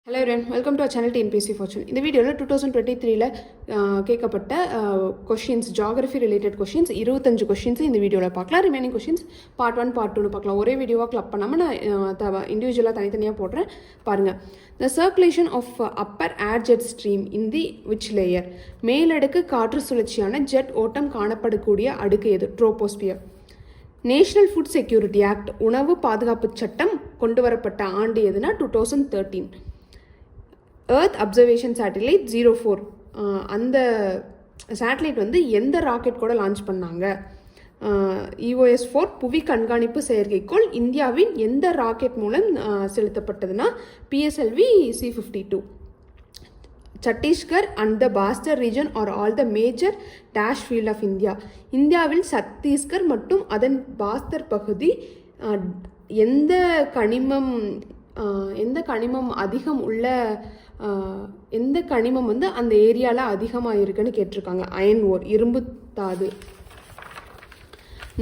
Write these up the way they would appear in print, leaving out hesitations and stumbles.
Hello everyone, welcome to our channel TNPSC fortune. இந்த வீடியோவில் 2023 கேட்கப்பட்ட questions, geography related questions 25 questions இந்த வீடியோவில் பார்க்கலாம். ரிமைனிங் கொஷின்ஸ் பார்ட் 1 பார்ட் 2 பார்க்கலாம். ஒரே வீடியோவாக கிளப் பண்ணாமல் நான் இண்டிவிஜுவலாக தனித்தனியாக போடுறேன் பாருங்கள். The circulation of upper air jet stream in the which layer? மேலடுக்கு காற்று சுழற்சியான ஜெட் ஓட்டம் காணப்படக்கூடிய அடுக்கு எது? Troposphere. National food security act உணவு பாதுகாப்பு சட்டம் கொண்டு வரப்பட்ட ஆண்டு எதுனா 2013. எர்த் அப்சர்வேஷன் சேட்டிலைட் 04 அந்த சேட்டலைட் வந்து எந்த ராக்கெட் கூட லான்ச் பண்ணாங்க? EOS-4 புவி கண்காணிப்பு செயற்கைக்கோள் இந்தியாவின் எந்த ராக்கெட் மூலம் செலுத்தப்பட்டதுன்னா PSLV C-52. Chhattisgarh and the Bastar region are all the major dash field of India. இந்தியாவில் சத்தீஸ்கர் மற்றும் அதன் பாஸ்தர் பகுதி எந்த கனிமம் அதிகம் உள்ள எந்த கனிமம் வந்து அந்த ஏரியாவில் அதிகமாக இருக்குன்னு கேட்டிருக்காங்க. அயன் ஓர், இரும்பு தாது.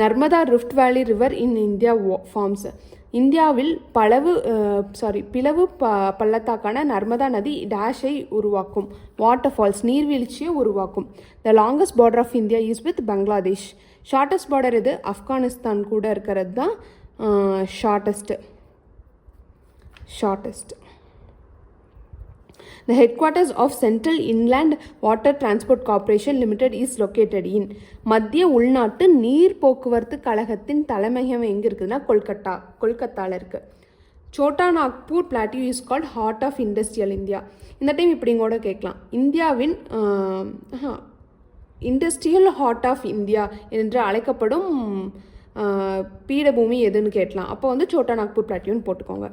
நர்மதா ரிஃப்ட் வேலி ரிவர் இன் இந்தியா ஃபார்ம்ஸ். இந்தியாவில் பிளவு பள்ளத்தாக்கான நர்மதா நதி டேஷை உருவாக்கும். வாட்டர் ஃபால்ஸ், நீர்வீழ்ச்சியை உருவாக்கும். The longest border of India is with Bangladesh. Shortest border எது? ஆப்கானிஸ்தான் கூட இருக்கிறது தான் shortest. The headquarters of Central Inland Water Transport Corporation Limited is located in. மத்திய உள்நாட்டு நீர் போக்குவரத்து கழகத்தின் தலைமையகம் எங்கே இருக்குதுன்னா கொல்கத்தாவில் இருக்குது. Chota Nagpur plateau is called heart of industrial India. இந்த டைம் இப்படி கூட கேட்கலாம். இந்தியாவின் இண்டஸ்ட்ரியல் ஹார்ட் ஆஃப் இந்தியா என்று அழைக்கப்படும் பீடபூமி எதுன்னு கேட்கலாம். அப்போ வந்து சோட்டா நாக்பூர் பிளாட்டியூன்னு போட்டுக்கோங்க.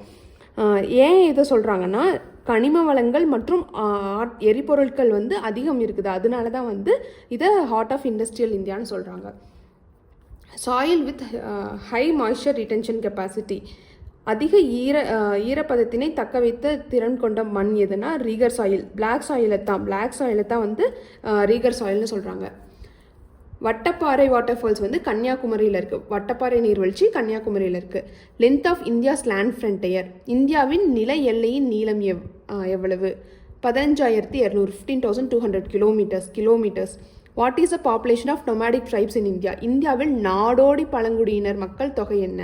ஏன் இதை சொல்கிறாங்கன்னா, கனிம வளங்கள் மற்றும் எரிபொருட்கள் வந்து அதிகம் இருக்குது, அதனால தான் வந்து இதை ஹார்ட் ஆஃப் இண்டஸ்ட்ரியல் இந்தியான்னு சொல்கிறாங்க. Soil with high moisture retention capacity, அதிக ஈரப்பதத்தினை தக்க வைத்த திறன் கொண்ட மண் எதுனா ரீகர் சாயில். பிளாக் சாயிலை தான் வந்து ரீகர் சாயில்னு சொல்கிறாங்க. வட்டப்பாறை வாட்டர் ஃபால்ஸ் வந்து கன்னியாகுமரியில் இருக்குது. வட்டப்பாறை நீர்வீழ்ச்சி கன்னியாகுமரியில் இருக்குது. Length of India's land frontier, இந்தியாவின் நில எல்லையின் நீளம் எவ்வளவு? 15,200 15,200 kilometres. What is the population of nomadic tribes in India? இந்தியாவில் நாடோடி பழங்குடியினர் மக்கள் தொகை என்ன?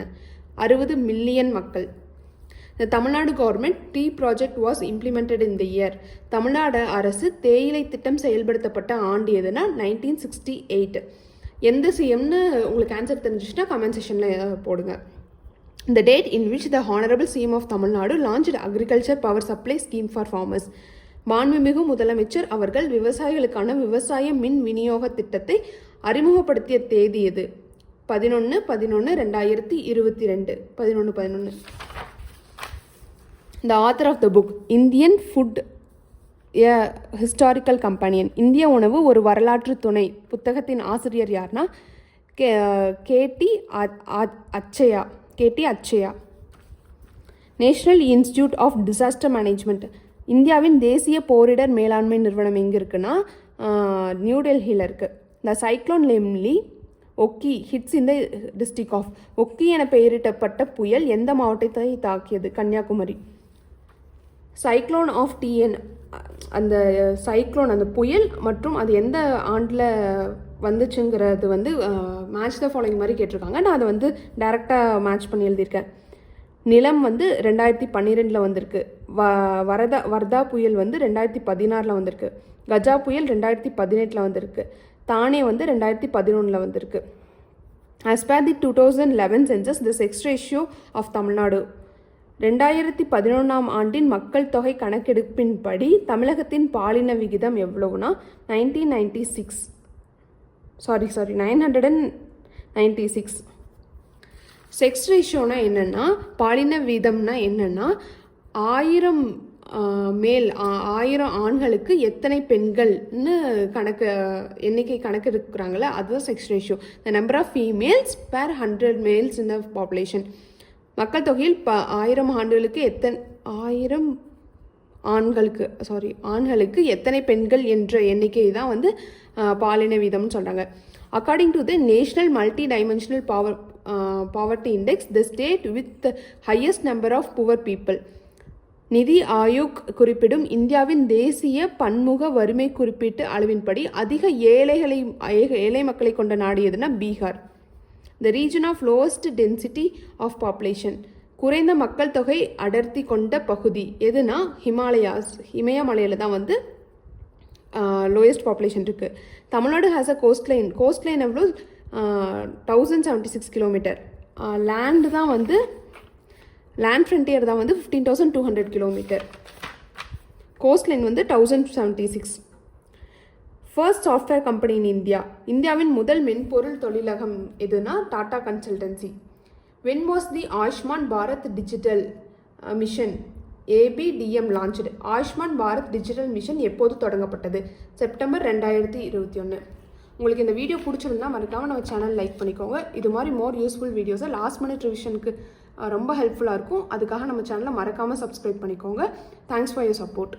60 மில்லியன் மக்கள். The Tamil Nadu government tea project was implemented in the year. Tamil Nadu அரசு தேயிலை திட்டம் செயல்படுத்தப்பட்ட ஆண்டு எதுனா 1968. எந்த சிஎம்னு உங்களுக்கு ஆன்சர் தெரிஞ்சிச்சுன்னா கமெண்ட் செஷனில் போடுங்க. The date in which the Honorable CM of Tamil Nadu launched agriculture power supply scheme for farmers. மாண்புமிகு முதலமைச்சர் அவர்கள் விவசாயிகளுக்கான விவசாய மின் விநியோக திட்டத்தை அறிமுகப்படுத்திய தேதி எது? 11/11/2022. 11/11. The author of the book Indian Food a Historical Companion. இந்திய உணவு ஒரு வரலாற்று துணை புத்தகத்தின் ஆசிரியர் யார்னா K D Achaya. National Institute of Disaster Management, இந்தியாவின் தேசிய பேரிடர் மேலாண்மை நிறுவனம் எங்கே இருக்குன்னா நியூ டெல்லியில் இருக்குது. த சைக்ளோன் லெம்லி ஒக்கி ஹிட்ஸ் இந்த டிஸ்ட்ரிக்ட் ஆஃப். ஒக்கி என பெயரிடப்பட்ட புயல் எந்த மாவட்டத்தை தாக்கியது? கன்னியாகுமரி. சைக்ளோன் ஆஃப் டிஎன், அந்த புயல் மற்றும் அது எந்த ஆண்டில் வந்துச்சுங்கிறது வந்து மேட்ச் த ஃபாலோயிங் மாதிரி கேட்டிருக்காங்க. நான் அதை வந்து டைரெக்டாக மேட்ச் பண்ணி எழுதியிருக்கேன். நிலம் வந்து 2012 வந்திருக்கு. வர்தா புயல் வந்து 2016 வந்திருக்கு. கஜா புயல் 2018 வந்திருக்கு. தானே வந்து 2011 வந்திருக்கு. As per the 2011 census, the sex ratio of Tamil Nadu. 2011 ஆண்டின் மக்கள் தொகை கணக்கெடுப்பின்படி தமிழகத்தின் பாலின விகிதம் எவ்வளவுனா 996. செக்ஸ் ரேஷியோனா என்னென்னா, பாலின வீதம்னா என்னென்னா 1000 ஆண்களுக்கு எத்தனை பெண்கள்னு எண்ணிக்கை கணக்கு இருக்கிறாங்களே அதுதான் sex ratio. The number of females per 100 males in the population. மக்கள் தொகையில் 1000 ஆண்களுக்கு எத்தனை பெண்கள் என்ற எண்ணிக்கை தான் வந்து பாலின வீதம்னு சொல்கிறாங்க. According to the national multi dimensional poverty index, the state with the highest number of poor people. நிதி ஆயோக் குறிப்பிடும் இந்தியாவின் தேசிய பன்முக வறுமை குறிப்பீட்டு அளவின்படி அதிக ஏழை மக்களை கொண்ட நாடு எதுனா Bihar. The region of lowest density of population, குறைந்த மக்கள் தொகை அடர்த்தி கொண்ட பகுதி எதுனா இமயமலையில் தான் வந்து லோயஸ்ட் பாப்புலேஷன் இருக்குது. தமிழ்நாடு ஹேஸ் அ கோஸ்ட்லைன் எவ்வளோ 1076 கிலோமீட்டர். லேண்ட் தான் வந்து லேண்ட் ஃப்ரண்டியர் தான் வந்து 15,200 கிலோமீட்டர். கோஸ்ட்லைன் வந்து 1076. ஃபர்ஸ்ட் சாஃப்ட்வேர் கம்பெனி இன் இந்தியாவின் முதல் மென்பொருள் தொழிலகம் எதுனா Tata consultancy. When was the Ayushman Bharat digital mission ABDM launched. Ayushman Bharat digital mission எப்போது தொடங்கப்பட்டது? செப்டம்பர் 2021. உங்களுக்கு இந்த வீடியோ பிடிச்சிருந்தா மறக்காமல் நம்ம சேனல் லைக் பண்ணிக்கோங்க. இது மாதிரி மோர் யூஸ்ஃபுல் வீடியோஸை லாஸ்ட் மினிட் ரிவிஷனுக்கு ரொம்ப ஹெல்ப்ஃபுல்லாக இருக்கும். அதுக்காக நம்ம சேனலை மறக்காமல் சப்ஸ்கிரைப் பண்ணிக்கோங்க. Thanks for your support.